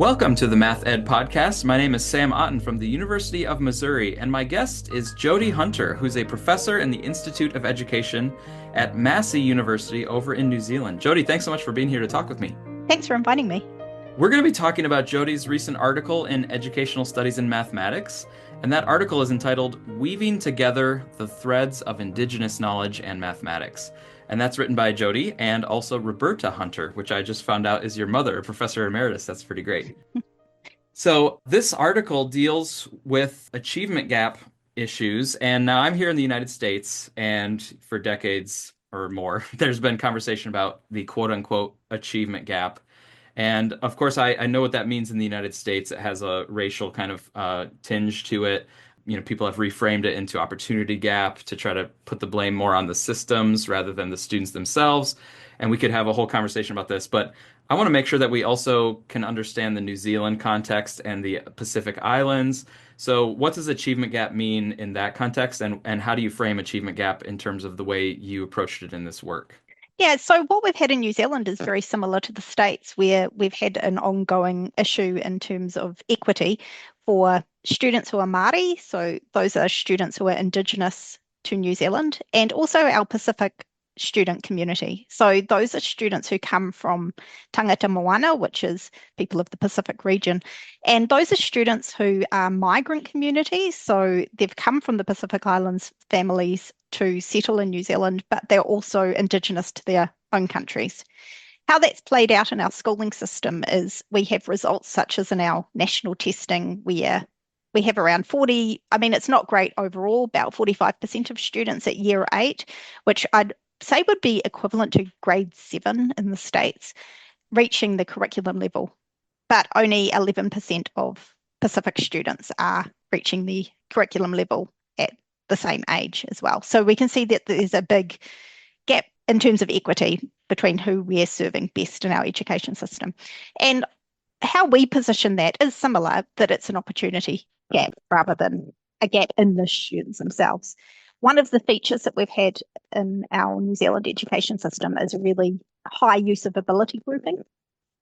Welcome to the Math Ed Podcast. My name is Sam Otten from the University of Missouri, and my guest is Jodie Hunter, who's a professor in the Institute of Education at Massey University over in New Zealand. Jodie, thanks so much for being here to talk with me. Thanks for inviting me. We're going to be talking about Jodie's recent article in Educational Studies in Mathematics, and that article is entitled Weaving Together the Threads of Indigenous Knowledge and Mathematics. And that's written by Jodie and also Roberta Hunter, which I just found out is your mother, Professor Emeritus. That's pretty great. So this article deals with achievement gap issues, and now I'm here in the United States, and for decades or more, there's been conversation about the quote-unquote achievement gap. And of course, I know what that means in the United States. It has a racial kind of tinge to it. You know, people have reframed it into opportunity gap to try to put the blame more on the systems rather than the students themselves. And we could have a whole conversation about this, but I want to make sure that we also can understand the New Zealand context and the Pacific Islands. So what does achievement gap mean in that context, and how do you frame achievement gap in terms of the way you approached it in this work? Yeah, so what we've had in New Zealand is very similar to the States, where we've had an ongoing issue in terms of equity for students who are Māori. So those are students who are Indigenous to New Zealand, and also our Pacific student community. So those are students who come from tangata moana, which is people of the Pacific region. And those are students who are migrant communities. So they've come from the Pacific Islands families to settle in New Zealand, but they're also Indigenous to their own countries. How that's played out in our schooling system is we have results such as in our national testing where we have around 40, I mean, it's not great overall, about 45% of students at year 8, which I'd say would be equivalent to grade 7 in the States, reaching the curriculum level. But only 11% of Pacific students are reaching the curriculum level at the same age as well. So we can see that there's a big gap in terms of equity between who we're serving best in our education system. And how we position that is similar, that it's an opportunity gap rather than a gap in the students themselves. One of the features that we've had in our New Zealand education system is a really high use of ability grouping.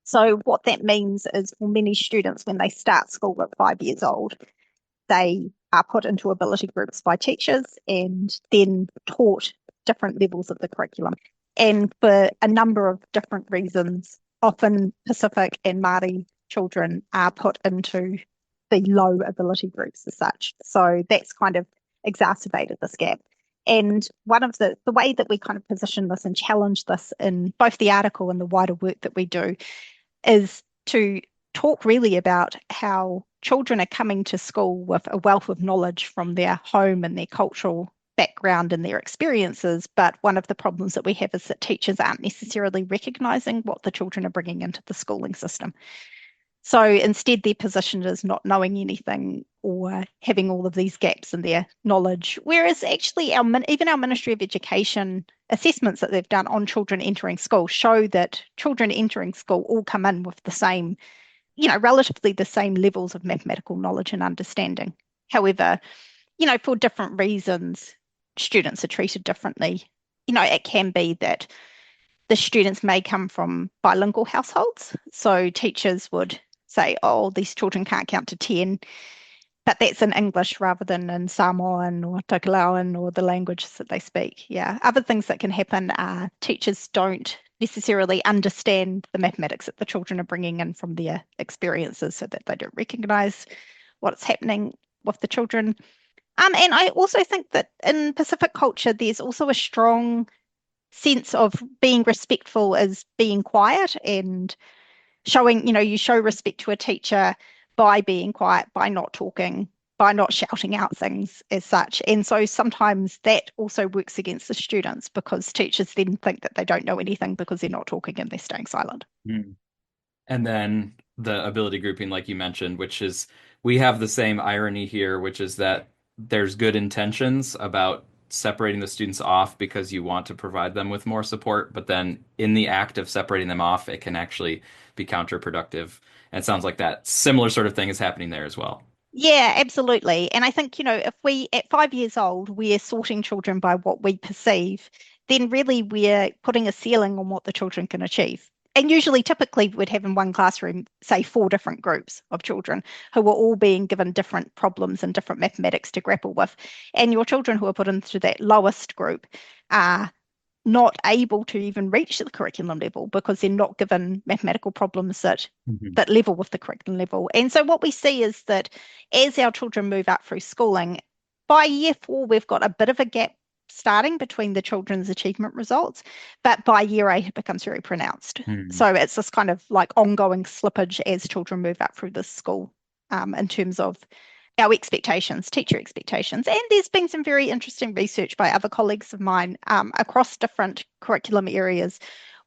So what that means is for many students, when they start school at 5 years old, they are put into ability groups by teachers and then taught different levels of the curriculum. And for a number of different reasons, often Pacific and Māori children are put into the low ability groups as such. So that's kind of exacerbated this gap. And one of the way that we kind of position this and challenge this in both the article and the wider work that we do is to talk really about how children are coming to school with a wealth of knowledge from their home and their cultural background and their experiences. But one of the problems that we have is that teachers aren't necessarily recognising what the children are bringing into the schooling system. So instead, they're positioned as not knowing anything or having all of these gaps in their knowledge. Whereas actually, even our Ministry of Education assessments that they've done on children entering school show that children entering school all come in with the same, relatively the same levels of mathematical knowledge and understanding. However, for different reasons, students are treated differently. It can be that the students may come from bilingual households. So teachers would say, oh, these children can't count to 10, but that's in English rather than in Samoan or Tagalauan or the languages that they speak. Yeah. Other things that can happen are teachers don't necessarily understand the mathematics that the children are bringing in from their experiences, so that they don't recognize what's happening with the children. And I also think that in Pacific culture, there's also a strong sense of being respectful as being quiet and showing, you show respect to a teacher by being quiet, by not talking, by not shouting out things as such. And so sometimes that also works against the students because teachers then think that they don't know anything because they're not talking and they're staying silent. Hmm. And then the ability grouping, like you mentioned, which is we have the same irony here, which is that there's good intentions about separating the students off because you want to provide them with more support, but then in the act of separating them off, it can actually be counterproductive. And it sounds like that similar sort of thing is happening there as well. Yeah, absolutely. And I think, if we at 5 years old, we're sorting children by what we perceive, then really we're putting a ceiling on what the children can achieve. And usually, typically, we'd have in one classroom, say, 4 different groups of children who were all being given different problems and different mathematics to grapple with. And your children who are put into that lowest group are not able to even reach the curriculum level because they're not given mathematical problems Mhm. that level with the curriculum level. And so what we see is that as our children move up through schooling, by year 4, we've got a bit of a gap starting between the children's achievement results, but by year 8, it becomes very pronounced. Mhm. So it's this kind of like ongoing slippage as children move up through the school in terms of our expectations, teacher expectations. And there's been some very interesting research by other colleagues of mine across different curriculum areas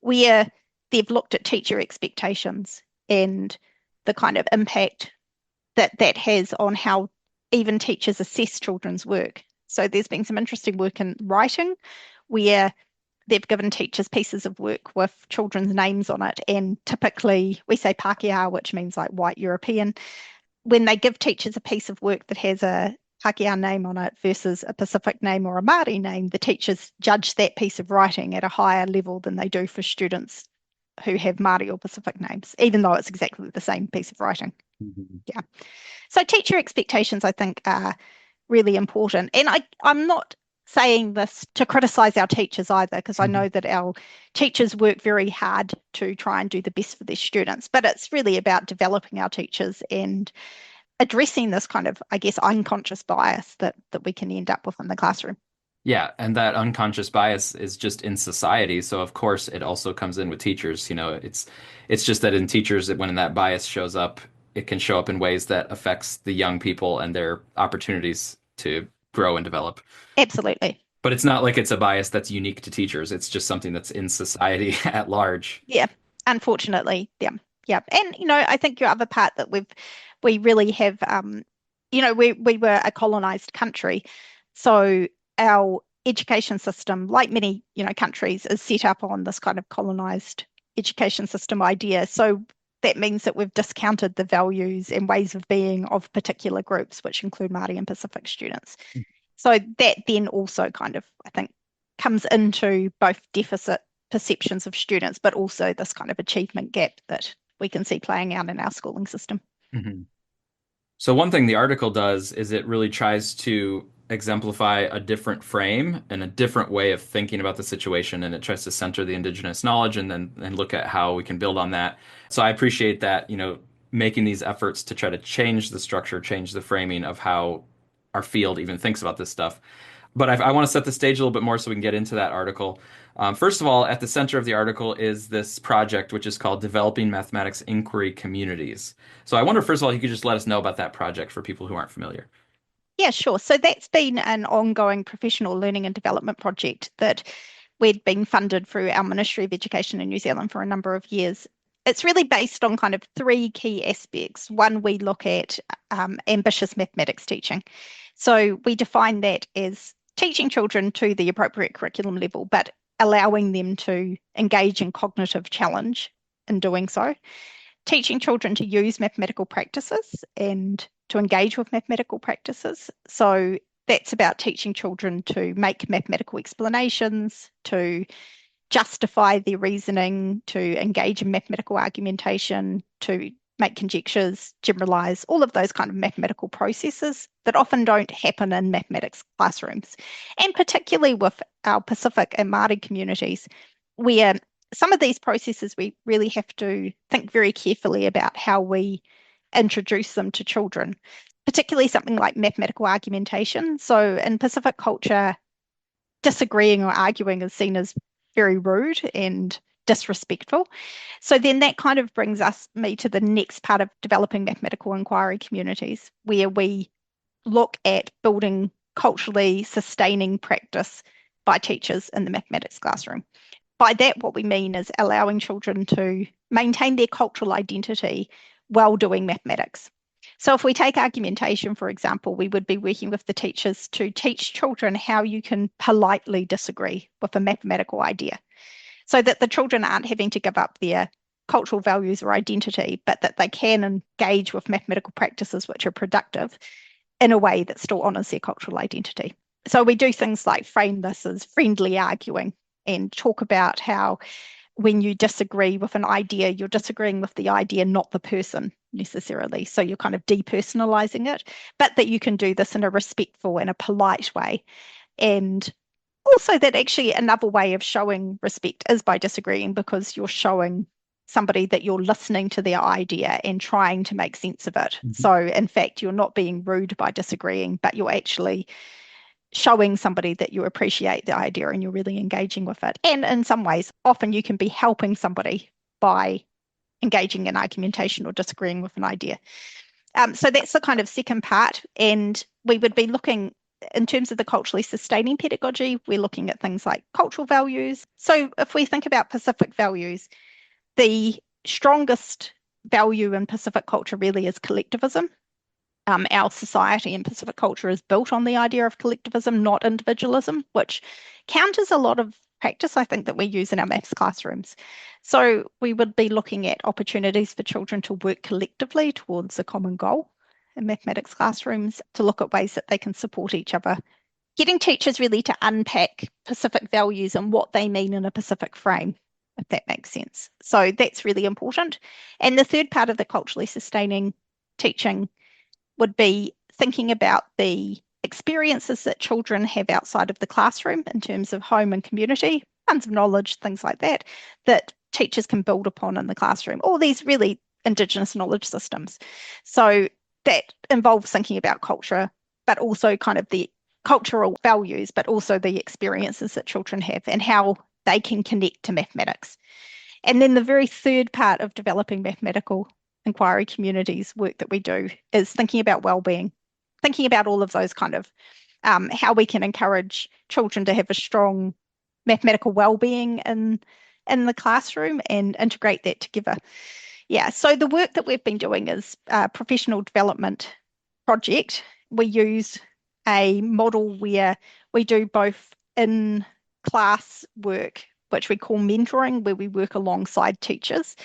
where they've looked at teacher expectations and the kind of impact that that has on how even teachers assess children's work. So there's been some interesting work in writing where they've given teachers pieces of work with children's names on it. And typically we say Pākehā, which means like white European. When they give teachers a piece of work that has a Pākehā name on it versus a Pacific name or a Māori name, the teachers judge that piece of writing at a higher level than they do for students who have Māori or Pacific names, even though it's exactly the same piece of writing. Mhm. Yeah. So teacher expectations, I think, are really important. And I'm not saying this to criticize our teachers either, because I Mhm. know that our teachers work very hard to try and do the best for their students, but it's really about developing our teachers and addressing this kind of, I guess, unconscious bias that we can end up with in the classroom. Yeah, and that unconscious bias is just in society. So of course it also comes in with teachers. It's just that in teachers, when that bias shows up, it can show up in ways that affects the young people and their opportunities to grow and develop. Absolutely. But it's not like it's a bias that's unique to teachers. It's just something that's in society at large. Yeah. Unfortunately. Yeah. Yeah. And, I think your other part that we really have, we were a colonized country. So our education system, like many, countries, is set up on this kind of colonized education system idea. So that means that we've discounted the values and ways of being of particular groups, which include Māori and Pacific students. So that then also kind of, I think, comes into both deficit perceptions of students, but also this kind of achievement gap that we can see playing out in our schooling system. Mhm. So one thing the article does is it really tries to exemplify a different frame and a different way of thinking about the situation, and it tries to center the indigenous knowledge and look at how we can build on that. So I appreciate that, making these efforts to try to change the structure, change the framing of how our field even thinks about this stuff. But I want to set the stage a little bit more so we can get into that article. First of all, at the center of the article is this project, which is called Developing Mathematics Inquiry Communities. So I wonder, first of all, you could just let us know about that project for people who aren't familiar. Yeah, sure. So that's been an ongoing professional learning and development project that we'd been funded through our Ministry of Education in New Zealand for a number of years. It's really based on kind of 3 key aspects. One, we look at ambitious mathematics teaching. So we define that as teaching children to the appropriate curriculum level, but allowing them to engage in cognitive challenge in doing so. Teaching children to use mathematical practices and to engage with mathematical practices. So that's about teaching children to make mathematical explanations, to justify their reasoning, to engage in mathematical argumentation, to make conjectures, generalize, all of those kind of mathematical processes that often don't happen in mathematics classrooms. And particularly with our Pacific and Māori communities, where some of these processes we really have to think very carefully about how we introduce them to children, particularly something like mathematical argumentation. So in Pacific culture, disagreeing or arguing is seen as very rude and disrespectful. So then that kind of brings me to the next part of developing mathematical inquiry communities, where we look at building culturally sustaining practice by teachers in the mathematics classroom. By that, what we mean is allowing children to maintain their cultural identity while doing mathematics. So if we take argumentation, for example, we would be working with the teachers to teach children how you can politely disagree with a mathematical idea so that the children aren't having to give up their cultural values or identity, but that they can engage with mathematical practices which are productive in a way that still honors their cultural identity. So we do things like frame this as friendly arguing and talk about how when you disagree with an idea, you're disagreeing with the idea, not the person necessarily. So you're kind of depersonalizing it, but that you can do this in a respectful and a polite way. And also, that actually another way of showing respect is by disagreeing, because you're showing somebody that you're listening to their idea and trying to make sense of it. Mhm. So, in fact, you're not being rude by disagreeing, but you're actually showing somebody that you appreciate the idea and you're really engaging with it. And in some ways, often you can be helping somebody by engaging in argumentation or disagreeing with an idea. So that's the kind of second part. And we would be looking, in terms of the culturally sustaining pedagogy, we're looking at things like cultural values. So if we think about Pacific values, the strongest value in Pacific culture really is collectivism. Our society and Pacific culture is built on the idea of collectivism, not individualism, which counters a lot of practice, I think, that we use in our maths classrooms. So we would be looking at opportunities for children to work collectively towards a common goal in mathematics classrooms, to look at ways that they can support each other. Getting teachers really to unpack Pacific values and what they mean in a Pacific frame, if that makes sense. So that's really important. And the third part of the culturally sustaining teaching would be thinking about the experiences that children have outside of the classroom in terms of home and community, tons of knowledge, things like that, that teachers can build upon in the classroom, all these really Indigenous knowledge systems. So that involves thinking about culture, but also kind of the cultural values, but also the experiences that children have and how they can connect to mathematics. And then the very third part of developing mathematical inquiry communities work that we do is thinking about well-being, thinking about all of those kind of how we can encourage children to have a strong mathematical well-being in the classroom and integrate that together. Yeah, so the work that we've been doing is a professional development project. We use a model where we do both in class work, which we call mentoring, where we work alongside teachers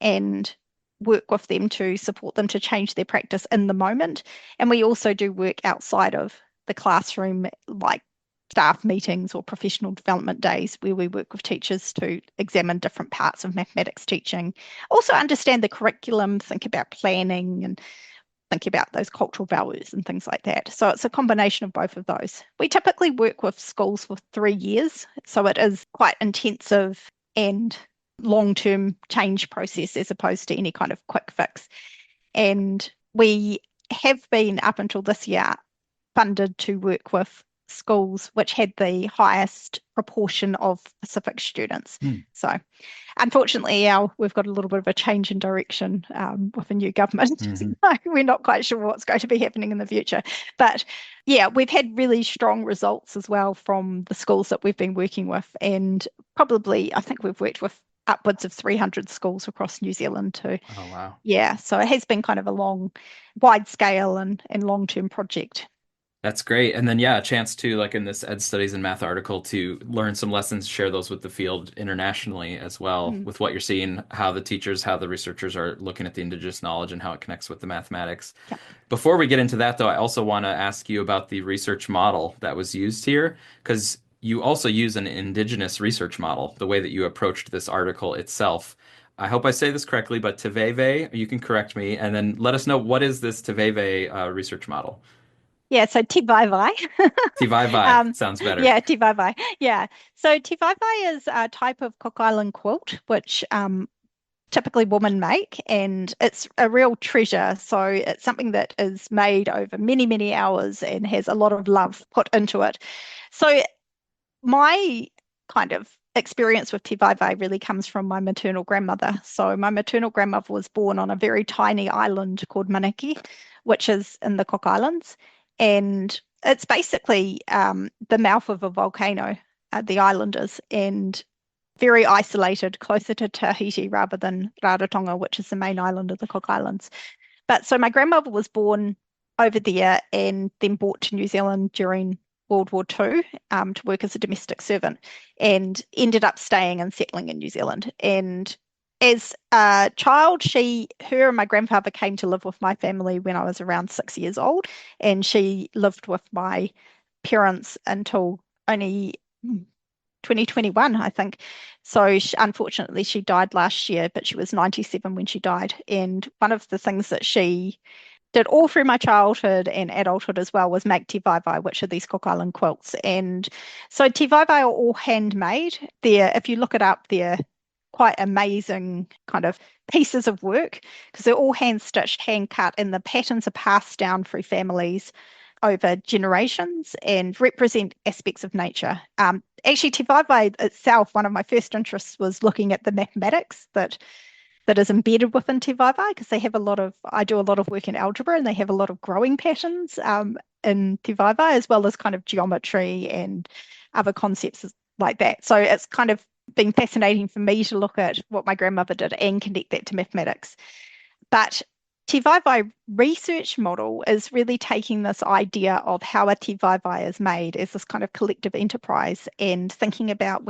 and work with them to support them to change their practice in the moment. And we also do work outside of the classroom, like staff meetings or professional development days, where we work with teachers to examine different parts of mathematics teaching, also understand the curriculum, think about planning and think about those cultural values and things like that. So it's a combination of both of those. We typically work with schools for 3 years, so it is quite intensive and long-term change process as opposed to any kind of quick fix. And we have been, up until this year, funded to work with schools which had the highest proportion of Pacific students. So unfortunately, we've got a little bit of a change in direction with a new government. We're not quite sure what's going to be happening in the future. But yeah, we've had really strong results as well from the schools that we've been working with. And probably, I think we've worked with upwards of 300 schools across New Zealand too. Oh, wow. Yeah, so it has been kind of a long, wide scale and long-term project. That's great. And then, yeah, a chance to, like in this Ed Studies and Math article, to learn some lessons, share those with the field internationally as well, Mm. with what you're seeing, how the teachers, how the researchers are looking at the Indigenous knowledge and how it connects with the mathematics. Yeah. Before we get into that, though, I also want to ask you about the research model that was used here, because you also use an Indigenous research model, the way that you approached this article itself. I hope I say this correctly, but Teveve, you can correct me, and then let us know, what is this Teveve research model? Yeah, so Te Vai Vai. Tivai sounds better. Yeah, Te Vai Vai. Yeah. So Te Vai Vai is a type of Cook Island quilt, which typically women make, and it's a real treasure. So it's something that is made over many, many hours and has a lot of love put into it. So my kind of experience with Te Vai Vai really comes from my maternal grandmother. So my maternal grandmother was born on a very tiny island called Manaki, which is in the Cook Islands. And it's basically the mouth of a volcano, the island is, and very isolated, closer to Tahiti rather than Rarotonga, which is the main island of the Cook Islands. But so my grandmother was born over there and then brought to New Zealand during World War II to work as a domestic servant, and ended up staying and settling in New Zealand. And as a child, her and my grandfather came to live with my family when I was around 6 years old, and she lived with my parents until only 2021, I think. So unfortunately, she died last year, but she was 97 when she died. And one of the things that she did all through my childhood and adulthood as well was make te vai, which are these Cook Island quilts. And so te vai are all handmade. If you look it up, they're quite amazing kind of pieces of work because they're all hand stitched, hand cut, and the patterns are passed down through families over generations and represent aspects of nature. Actually, te vai itself, one of my first interests was looking at the mathematics that is embedded within te vai because they have a lot of, I do a lot of work in algebra and they have a lot of growing patterns in te vai as well as kind of geometry and other concepts like that. So it's kind of been fascinating for me to look at what my grandmother did and connect that to mathematics. But te vai research model is really taking this idea of how a te vai is made as this kind of collective enterprise and thinking about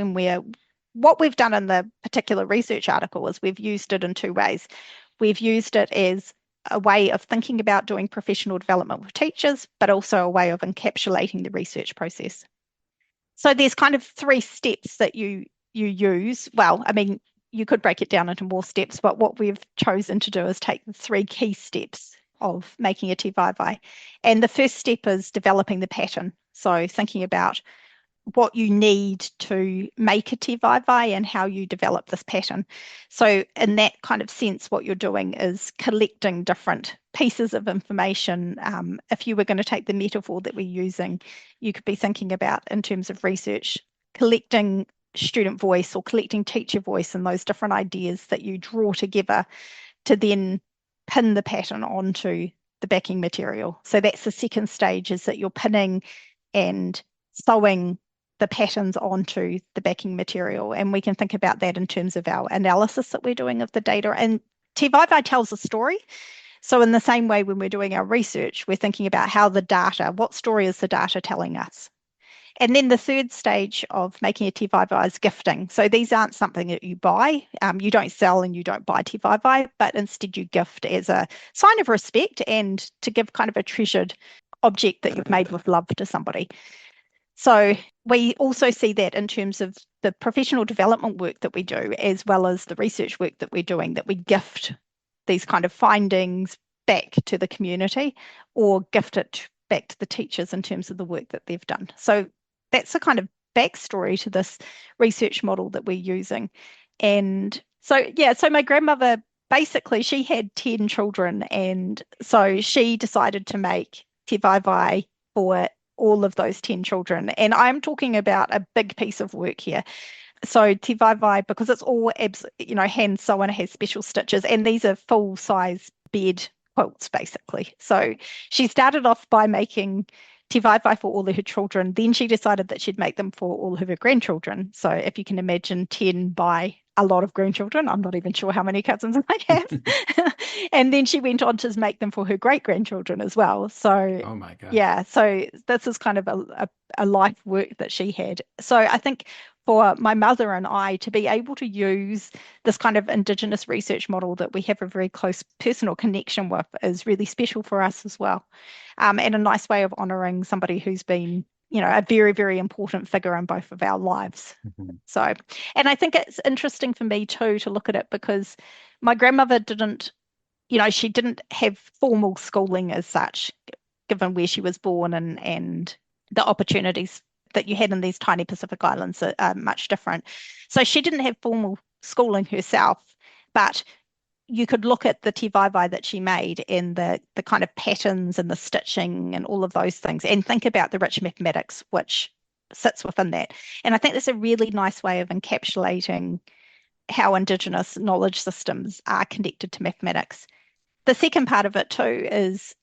what we've done in the particular research article is we've used it in two ways. We've used it as a way of thinking about doing professional development with teachers, but also a way of encapsulating the research process. So there's kind of three steps that you use. Well, I mean, you could break it down into more steps, but what we've chosen to do is take the three key steps of making a te vai. And the first step is developing the pattern. So thinking about what you need to make a te vai and how you develop this pattern. So in that kind of sense, what you're doing is collecting different pieces of information. If you were going to take the metaphor that we're using, you could be thinking about in terms of research, collecting student voice or collecting teacher voice and those different ideas that you draw together to then pin the pattern onto the backing material. So that's the second stage, is that you're pinning and sewing the patterns onto the backing material. And we can think about that in terms of our analysis that we're doing of the data. And te vai tells a story. So in the same way, when we're doing our research, we're thinking about what story is the data telling us? And then the third stage of making a te vai is gifting. So these aren't something that you buy. You don't sell and you don't buy te vai, but instead you gift as a sign of respect and to give kind of a treasured object that you've made with love to somebody. So we also see that in terms of the professional development work that we do, as well as the research work that we're doing, that we gift these kind of findings back to the community or gift it back to the teachers in terms of the work that they've done. So that's a kind of backstory to this research model that we're using. And so, yeah, so my grandmother, basically, she had 10 children. And so she decided to make te vai for all of those 10 children. And I'm talking about a big piece of work here. So te vai, because it's all hand sewn, has special stitches, and these are full size bed quilts basically. So she started off by making te vai for all of her children. Then she decided that she'd make them for all of her grandchildren. So if you can imagine 10 by a lot of grandchildren, I'm not even sure how many cousins I have. And then she went on to make them for her great grandchildren as well. So Oh my gosh. yeah, so this is kind of a life work that she had. So I think for my mother and I to be able to use this kind of Indigenous research model that we have a very close personal connection with is really special for us as well. And a nice way of honouring somebody who's been, a very, very important figure in both of our lives. Mhm. So, and I think it's interesting for me too to look at it because my grandmother didn't, she didn't have formal schooling as such, given where she was born and the opportunities that you had in these tiny Pacific Islands are much different. So she didn't have formal schooling herself, but you could look at the te vai that she made and the kind of patterns and the stitching and all of those things and think about the rich mathematics which sits within that. And I think that's a really nice way of encapsulating how Indigenous knowledge systems are connected to mathematics. The second part of it too is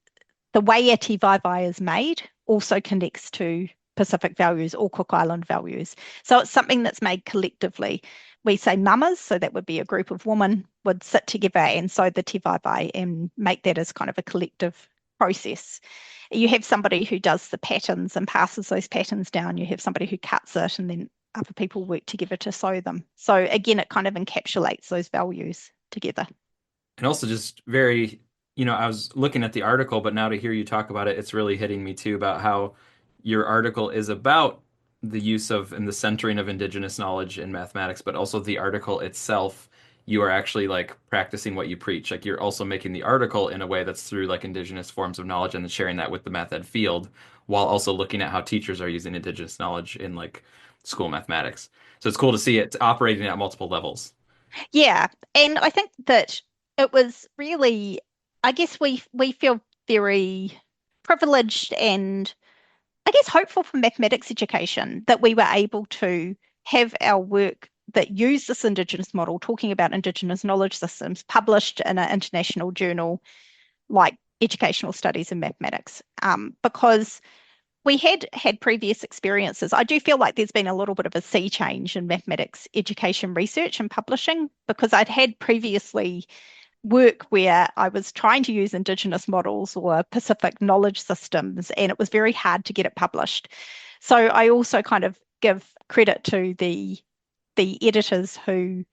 the way a te vai is made also connects to Pacific values or Cook Island values. So it's something that's made collectively. We say mamas, so that would be a group of women would sit together and sew the te vai and make that as kind of a collective process. You have somebody who does the patterns and passes those patterns down. You have somebody who cuts it and then other people work together to sew them. So again, it kind of encapsulates those values together. And also just very, I was looking at the article, but now to hear you talk about it, it's really hitting me too about how your article is about the use of and the centering of Indigenous knowledge in mathematics, but also the article itself, you are actually like practicing what you preach. Like you're also making the article in a way that's through like Indigenous forms of knowledge and then sharing that with the math ed field, while also looking at how teachers are using Indigenous knowledge in like school mathematics. So it's cool to see it operating at multiple levels. Yeah, and I think that it was really, I guess we feel very privileged and I guess hopeful for mathematics education that we were able to have our work that used this Indigenous model, talking about Indigenous knowledge systems, published in an international journal like Educational Studies in Mathematics, because we had previous experiences. I do feel like there's been a little bit of a sea change in mathematics education research and publishing because I'd had previously work where I was trying to use Indigenous models or Pacific knowledge systems, and it was very hard to get it published. So I also kind of give credit to the editors who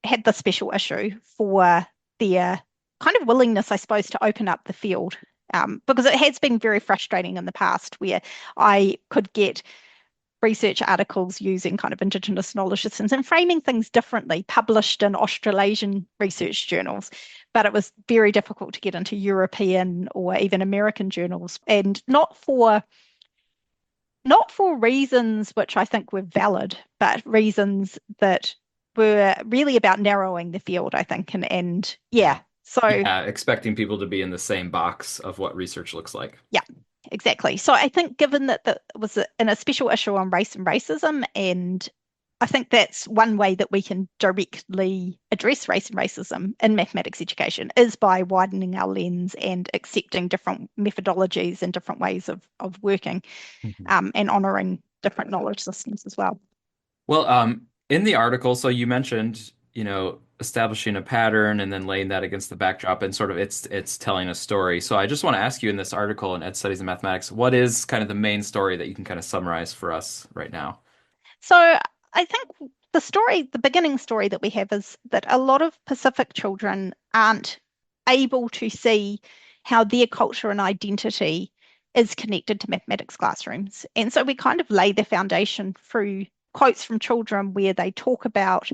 had the special issue for their kind of willingness, I suppose, to open up the field. Because it has been very frustrating in the past where I could get research articles using kind of Indigenous knowledge systems and framing things differently, published in Australasian research journals. But it was very difficult to get into European or even American journals, and not for reasons which I think were valid, but reasons that were really about narrowing the field, I think. And yeah, so Yeah, expecting people to be in the same box of what research looks like. yeah, exactly. So I think given that that was in a special issue on race and racism, and I think that's one way that we can directly address race and racism in mathematics education is by widening our lens and accepting different methodologies and different ways of working, Mhm. and honoring different knowledge systems as well. Well, in the article, so you mentioned, establishing a pattern and then laying that against the backdrop and sort of it's telling a story. So I just want to ask you in this article in Ed Studies in Mathematics, what is kind of the main story that you can kind of summarize for us right now? So I think the beginning story that we have is that a lot of Pacific children aren't able to see how their culture and identity is connected to mathematics classrooms. And so we kind of lay the foundation through quotes from children where they talk about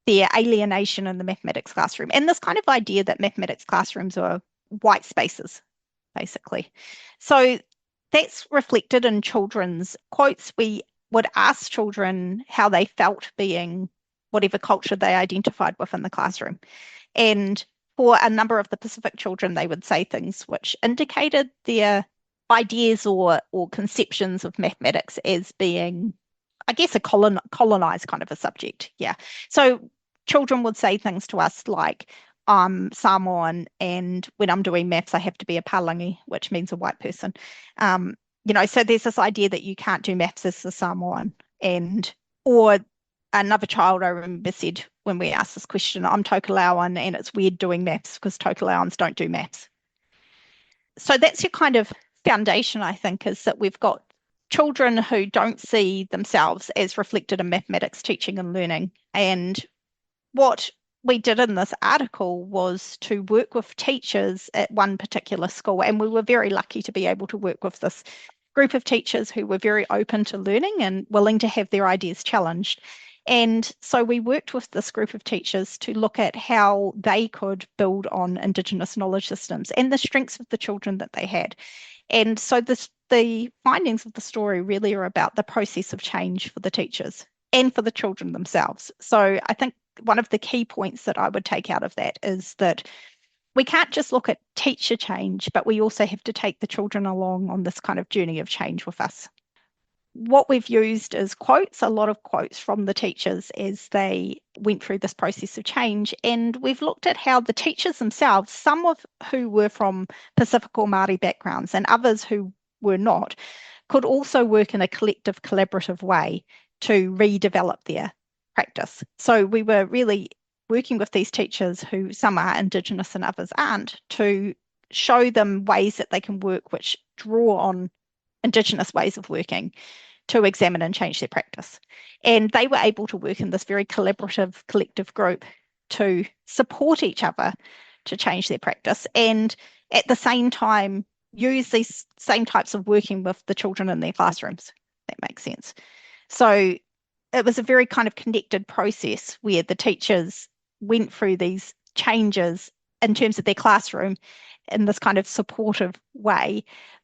their alienation in the mathematics classroom and this kind of idea that mathematics classrooms are white spaces, basically. So that's reflected in children's quotes. We would ask children how they felt being whatever culture they identified with in the classroom. And for a number of the Pacific children, they would say things which indicated their ideas or conceptions of mathematics as being, I guess, a colonized kind of a subject. Yeah. So children would say things to us like, I'm Samoan, and when I'm doing maths, I have to be a palangi, which means a white person. So there's this idea that you can't do maths as a Samoan. And, or another child I remember said when we asked this question, I'm Tokelauan, and it's weird doing maths because Tokelauans don't do maths. So that's your kind of foundation, I think, is that we've got children who don't see themselves as reflected in mathematics teaching and learning. And what we did in this article was to work with teachers at one particular school, and we were very lucky to be able to work with this group of teachers who were very open to learning and willing to have their ideas challenged. And so we worked with this group of teachers to look at how they could build on Indigenous knowledge systems and the strengths of the children that they had. And so the findings of the story really are about the process of change for the teachers and for the children themselves. So I think one of the key points that I would take out of that is that we can't just look at teacher change, but we also have to take the children along on this kind of journey of change with us. What we've used is quotes, a lot of quotes from the teachers as they went through this process of change. And we've looked at how the teachers themselves, some of who were from Pacific or Māori backgrounds and others who were not, could also work in a collective collaborative way to redevelop their practice. So we were really working with these teachers who some are Indigenous and others aren't to show them ways that they can work which draw on Indigenous ways of working to examine and change their practice. And they were able to work in this very collaborative, collective group to support each other to change their practice and at the same time use these same types of working with the children in their classrooms. That makes sense. So it was a very kind of connected process where the teachers went through these changes in terms of their classroom in this kind of supportive way,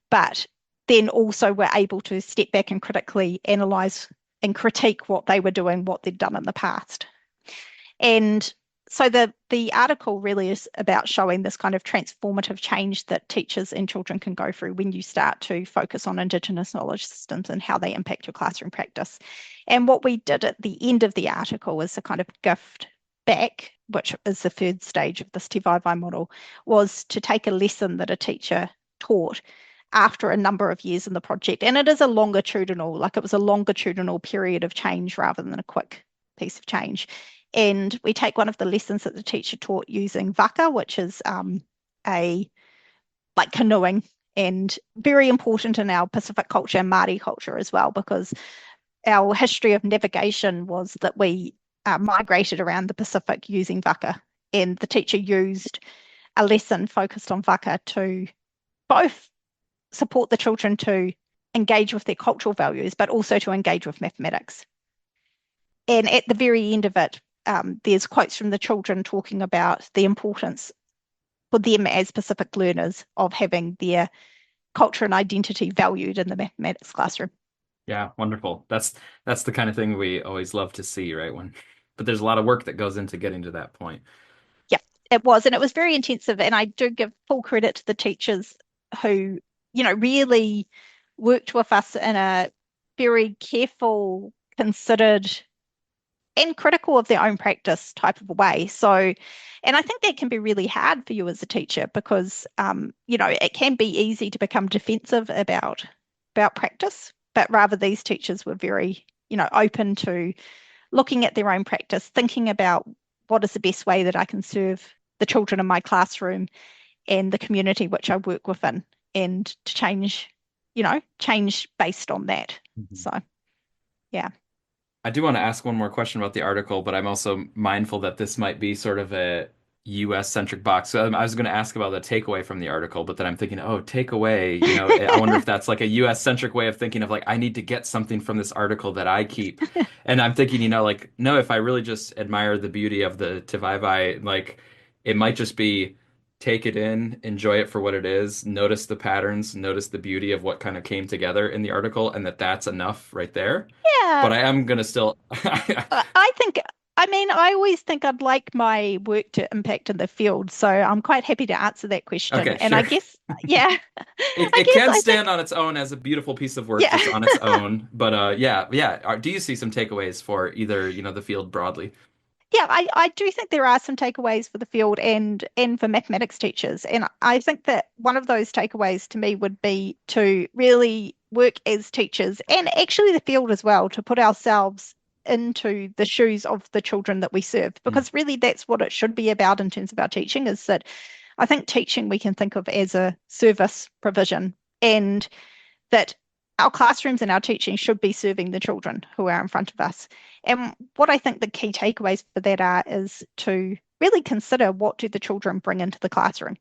but then also were able to step back and critically analyze and critique what they were doing, what they'd done in the past. And so the article really is about showing this kind of transformative change that teachers and children can go through when you start to focus on Indigenous knowledge systems and how they impact your classroom practice. And what we did at the end of the article is a kind of gift back, which is the third stage of this Te Vaiwai model, was to take a lesson that a teacher taught after a number of years in the project. And it is a longitudinal, like it was a longitudinal period of change rather than a quick piece of change. And we take one of the lessons that the teacher taught using waka, which is a like canoeing, and very important in our Pacific culture and Māori culture as well, because our history of navigation was that we migrated around the Pacific using waka. And the teacher used a lesson focused on waka to both support the children to engage with their cultural values, but also to engage with mathematics. And at the very end of it, there's quotes from the children talking about the importance for them as Pacific learners of having their culture and identity valued in the mathematics classroom. Yeah, wonderful. That's the kind of thing we always love to see, right? But there's a lot of work that goes into getting to that point. Yeah, it was. And it was very intensive. And I do give full credit to the teachers who, really worked with us in a very careful, considered, and critical of their own practice type of a way. So, and I think that can be really hard for you as a teacher because, it can be easy to become defensive about practice. But rather, these teachers were very, open to looking at their own practice, thinking about what is the best way that I can serve the children in my classroom and the community which I work within, and to change based on that. Mhm. So, yeah. I do want to ask one more question about the article, but I'm also mindful that this might be sort of a US centric box. So I was going to ask about the takeaway from the article, but then I'm thinking, oh, takeaway, I wonder if that's like a US centric way of thinking of like, I need to get something from this article that I keep. And I'm thinking, like, no, if I really just admire the beauty of the Te Vaivai, like, it might just be take it in, enjoy it for what it is, notice the patterns, notice the beauty of what kind of came together in the article, and that's enough right there. Yeah, But I am gonna still. I think, I mean, I always think I'd like my work to impact in the field. So I'm quite happy to answer that question. Okay, And I sure. guess, yeah, It I it guess can I stand think, on its own as a beautiful piece of work yeah. just on its own. But yeah, yeah. Do you see some takeaways for either, the field broadly? Yeah, I do think there are some takeaways for the field and for mathematics teachers. And I think that one of those takeaways to me would be to really work as teachers and actually the field as well, to put ourselves into the shoes of the children that we serve, Mm. because really that's what it should be about in terms of our teaching, is that I think teaching we can think of as a service provision, and that our classrooms and our teaching should be serving the children who are in front of us. And what I think the key takeaways for that are is to really consider, what do the children bring into the classroom?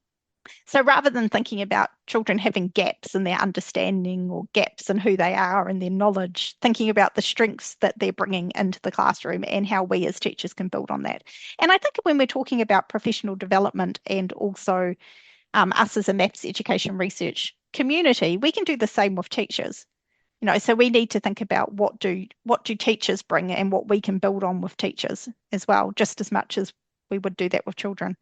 So rather than thinking about children having gaps in their understanding or gaps in who they are and their knowledge, thinking about the strengths that they're bringing into the classroom and how we as teachers can build on that. And I think when we're talking about professional development and also us as a maths education research community, we can do the same with teachers. So we need to think about what do teachers bring and what we can build on with teachers as well, just as much as we would do that with children.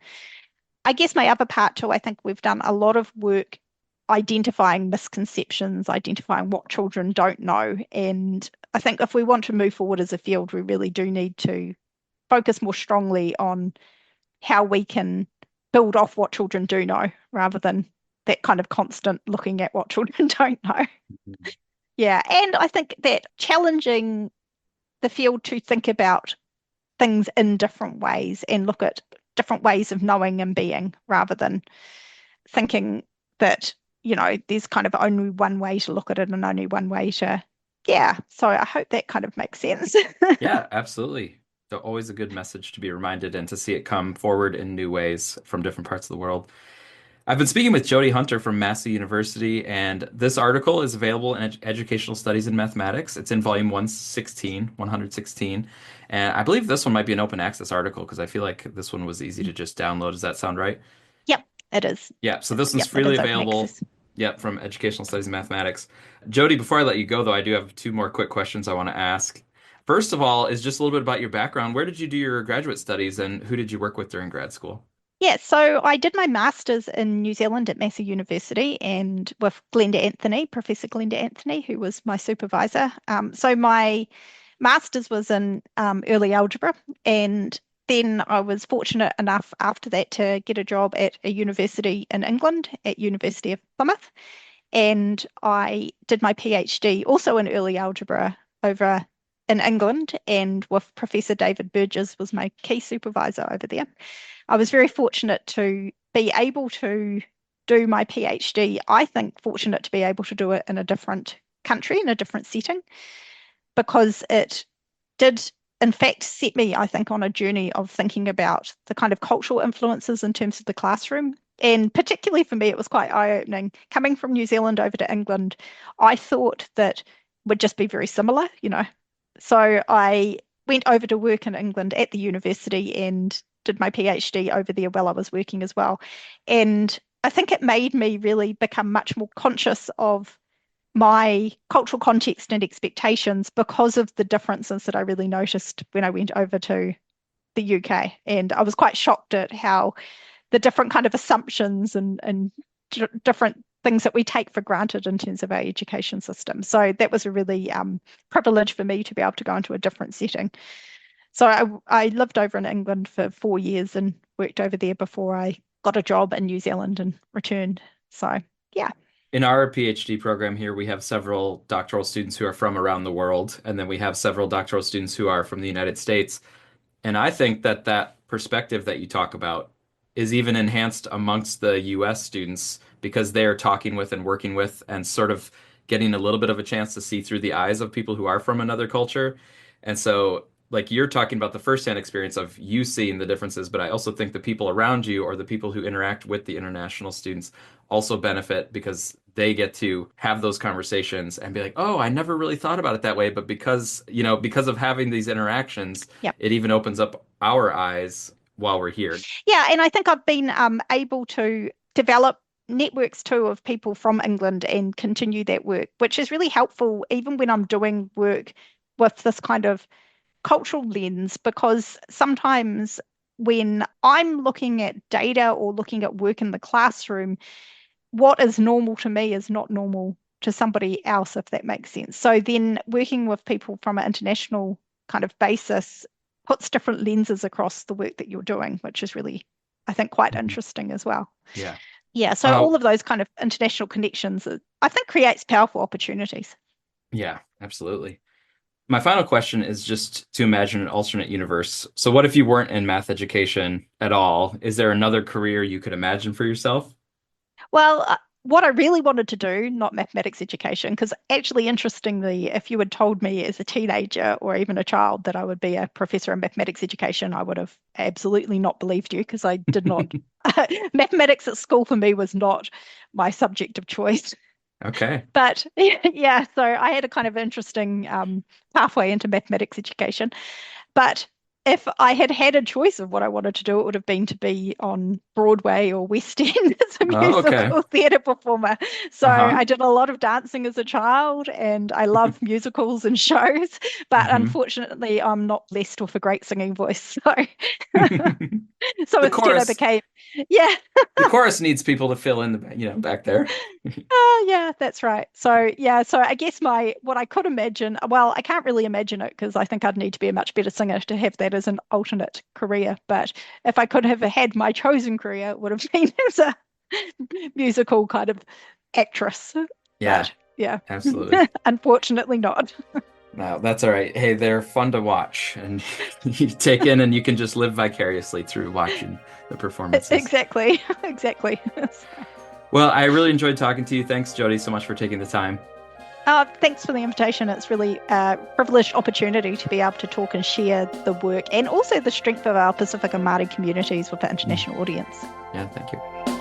I guess my other part too, I think we've done a lot of work identifying misconceptions, identifying what children don't know. And I think if we want to move forward as a field, we really do need to focus more strongly on how we can build off what children do know rather than that kind of constant looking at what children don't know. Yeah, and I think that challenging the field to think about things in different ways and look at different ways of knowing and being, rather than thinking that, there's kind of only one way to look at it and only one way to, yeah. So I hope that kind of makes sense. Yeah, absolutely. So always a good message to be reminded and to see it come forward in new ways from different parts of the world. I've been speaking with Jodie Hunter from Massey University, and this article is available in Educational Studies in Mathematics. It's in volume 116, and I believe this one might be an open access article because I feel like this one was easy to just download. Does that sound right? Yep, it is. Yeah, so this one's Yep, it freely is open available. access. Yep, from Educational Studies in Mathematics. Jody, before I let you go, though, I do have two more quick questions I want to ask. First of all, is just a little bit about your background. Where did you do your graduate studies, and who did you work with during grad school? Yeah, so I did my master's in New Zealand at Massey University and with Glenda Anthony, Professor Glenda Anthony, who was my supervisor. So my master's was in early algebra, and then I was fortunate enough after that to get a job at a university in England, at University of Plymouth, and I did my PhD also in early algebra over in England, and with Professor David Burgess was my key supervisor over there. I was very fortunate to be able to do my PhD. I think fortunate to be able to do it in a different country, in a different setting, because it did, in fact, set me, I think, on a journey of thinking about the kind of cultural influences in terms of the classroom. And particularly for me, it was quite eye-opening. Coming from New Zealand over to England, I thought that would just be very similar, you know. So I went over to work in England at the university and did my PhD over there while I was working as well. And I think it made me really become much more conscious of my cultural context and expectations because of the differences that I really noticed when I went over to the UK. And I was quite shocked at how the different kind of assumptions and different things that we take for granted in terms of our education system. So that was a really privilege for me to be able to go into a different setting. So I lived over in England for 4 years and worked over there before I got a job in New Zealand and returned. So yeah. In our PhD program here, we have several doctoral students who are from around the world, and then we have several doctoral students who are from the United States. And I think that that perspective that you talk about is even enhanced amongst the US students because they are talking with and working with and sort of getting a little bit of a chance to see through the eyes of people who are from another culture. And so, like you're talking about the firsthand experience of you seeing the differences, but I also think the people around you or the people who interact with the international students also benefit because they get to have those conversations and be like, oh, I never really thought about it that way. But because, because of having these interactions, Yep. it even opens up our eyes while we're here. Yeah, and I think I've been able to develop networks too of people from England and continue that work, which is really helpful even when I'm doing work with this kind of cultural lens, because sometimes when I'm looking at data or looking at work in the classroom, what is normal to me is not normal to somebody else, if that makes sense. So then working with people from an international kind of basis puts different lenses across the work that you're doing, which is really, I think, quite Mhm. interesting as well. Yeah. Yeah, so Uh, all of those kind of international connections, I think, creates powerful opportunities. yeah, absolutely. My final question is just to imagine an alternate universe. So what if you weren't in math education at all? Is there another career you could imagine for yourself? Well, what I really wanted to do, not mathematics education, because actually, interestingly, if you had told me as a teenager or even a child that I would be a professor in mathematics education, I would have absolutely not believed you because I did not. Mathematics at school for me was not my subject of choice. Okay. But yeah, so I had a kind of interesting pathway into mathematics education. But if I had had a choice of what I wanted to do, it would have been to be on Broadway or West End as a Oh, okay. musical theatre performer. So Uh-huh. I did a lot of dancing as a child, and I love musicals and shows. But hmm unfortunately, I'm not blessed with a great singing voice. So, so The instead, I chorus, became, yeah. the chorus needs people to fill in back there. Oh, yeah, that's right. So, yeah, so I guess what I could imagine, well, I can't really imagine it because I think I'd need to be a much better singer to have that as an alternate career. But if I could have had my chosen career, it would have been as a musical kind of actress. Yeah, But yeah, absolutely. unfortunately not. No, that's all right. Hey, they're fun to watch and you take in and you can just live vicariously through watching the performances. Exactly, exactly. Well, I really enjoyed talking to you. Thanks, Jody, so much for taking the time. Thanks for the invitation. It's really a privileged opportunity to be able to talk and share the work and also the strength of our Pacific and Māori communities with the international audience. Yeah, thank you.